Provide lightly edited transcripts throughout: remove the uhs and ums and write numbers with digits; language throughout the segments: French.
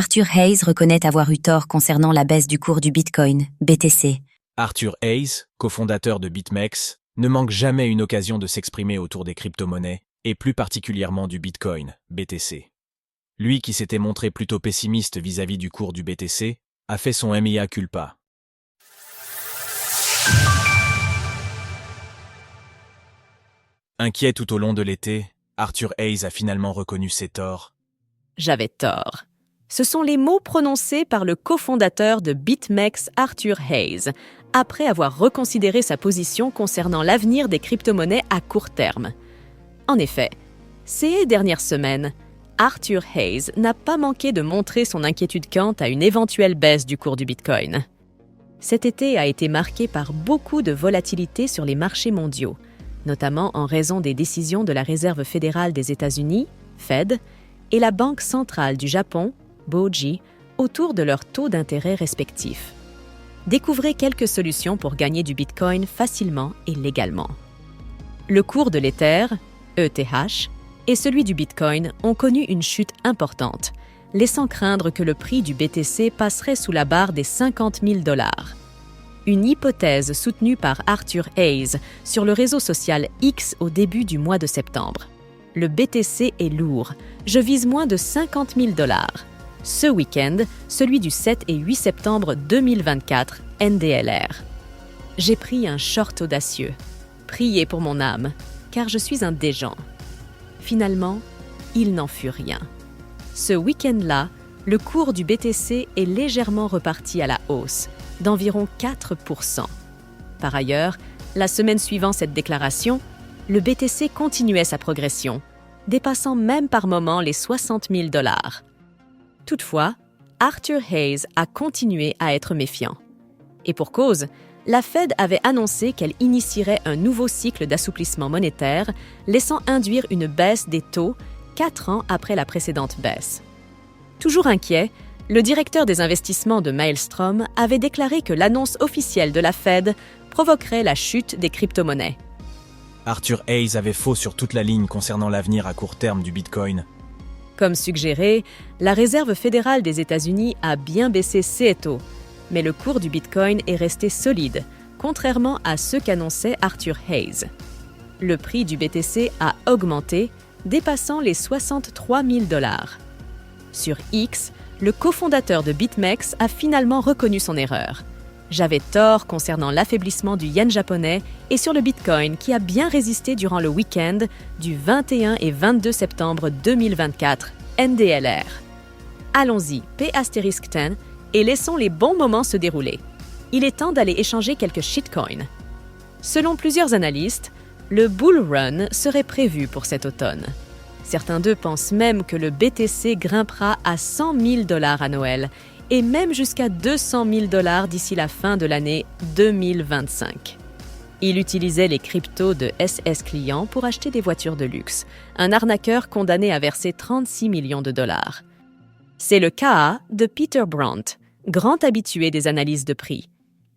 Arthur Hayes reconnaît avoir eu tort concernant la baisse du cours du Bitcoin, BTC. Arthur Hayes, cofondateur de BitMEX, ne manque jamais une occasion de s'exprimer autour des crypto-monnaies, et plus particulièrement du Bitcoin, BTC. Lui qui s'était montré plutôt pessimiste vis-à-vis du cours du BTC, a fait son mea culpa. Inquiet tout au long de l'été, Arthur Hayes a finalement reconnu ses torts. J'avais tort. Ce sont les mots prononcés par le cofondateur de BitMEX, Arthur Hayes, après avoir reconsidéré sa position concernant l'avenir des crypto-monnaies à court terme. En effet, ces dernières semaines, Arthur Hayes n'a pas manqué de montrer son inquiétude quant à une éventuelle baisse du cours du Bitcoin. Cet été a été marqué par beaucoup de volatilité sur les marchés mondiaux, notamment en raison des décisions de la Réserve fédérale des États-Unis, Fed, et la Banque centrale du Japon, BOJ, autour de leurs taux d'intérêt respectifs. Découvrez quelques solutions pour gagner du Bitcoin facilement et légalement. Le cours de l'Ether, ETH, et celui du Bitcoin ont connu une chute importante, laissant craindre que le prix du BTC passerait sous la barre des 50 000 $. Une hypothèse soutenue par Arthur Hayes sur le réseau social X au début du mois de septembre. Le BTC est lourd, je vise moins de 50 000 $. Ce week-end, celui du 7 et 8 septembre 2024, NDLR. J'ai pris un short audacieux. Priez pour mon âme, car je suis un déjant. Finalement, il n'en fut rien. Ce week-end-là, le cours du BTC est légèrement reparti à la hausse, d'environ 4%. Par ailleurs, la semaine suivant cette déclaration, le BTC continuait sa progression, dépassant même par moments les 60 000 $. Toutefois, Arthur Hayes a continué à être méfiant. Et pour cause, la Fed avait annoncé qu'elle initierait un nouveau cycle d'assouplissement monétaire, laissant induire une baisse des taux 4 ans après la précédente baisse. Toujours inquiet, le directeur des investissements de Maelstrom avait déclaré que l'annonce officielle de la Fed provoquerait la chute des crypto-monnaies. Arthur Hayes avait faux sur toute la ligne concernant l'avenir à court terme du Bitcoin. Comme suggéré, la Réserve fédérale des États-Unis a bien baissé ses taux, mais le cours du Bitcoin est resté solide, contrairement à ce qu'annonçait Arthur Hayes. Le prix du BTC a augmenté, dépassant les 63 000 $. Sur X, le cofondateur de BitMEX a finalement reconnu son erreur. J'avais tort concernant l'affaiblissement du yen japonais et sur le Bitcoin qui a bien résisté durant le week-end du 21 et 22 septembre 2024, NDLR. Allons-y, P*10, et laissons les bons moments se dérouler. Il est temps d'aller échanger quelques shitcoins. Selon plusieurs analystes, le bull run serait prévu pour cet automne. Certains d'eux pensent même que le BTC grimpera à 100 000 $ à Noël et même jusqu'à 200 000 $ d'ici la fin de l'année 2025. Il utilisait les cryptos de SS Client pour acheter des voitures de luxe, un arnaqueur condamné à verser 36 millions de dollars. C'est le cas de Peter Brandt, grand habitué des analyses de prix.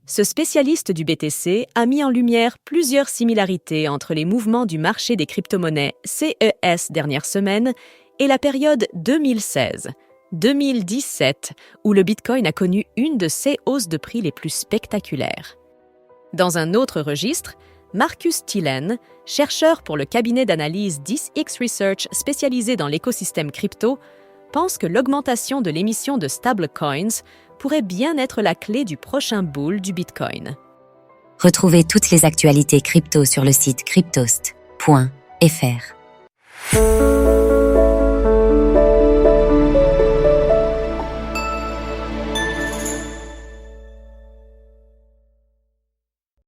Ce spécialiste du BTC a mis en lumière plusieurs similarités entre les mouvements du marché des crypto-monnaies CES dernière semaine et la période 2016-2017, où le Bitcoin a connu une de ses hausses de prix les plus spectaculaires. Dans un autre registre, Marcus Thielen, chercheur pour le cabinet d'analyse 10X Research spécialisé dans l'écosystème crypto, pense que l'augmentation de l'émission de stablecoins pourrait bien être la clé du prochain bull du Bitcoin. Retrouvez toutes les actualités crypto sur le site cryptost.fr.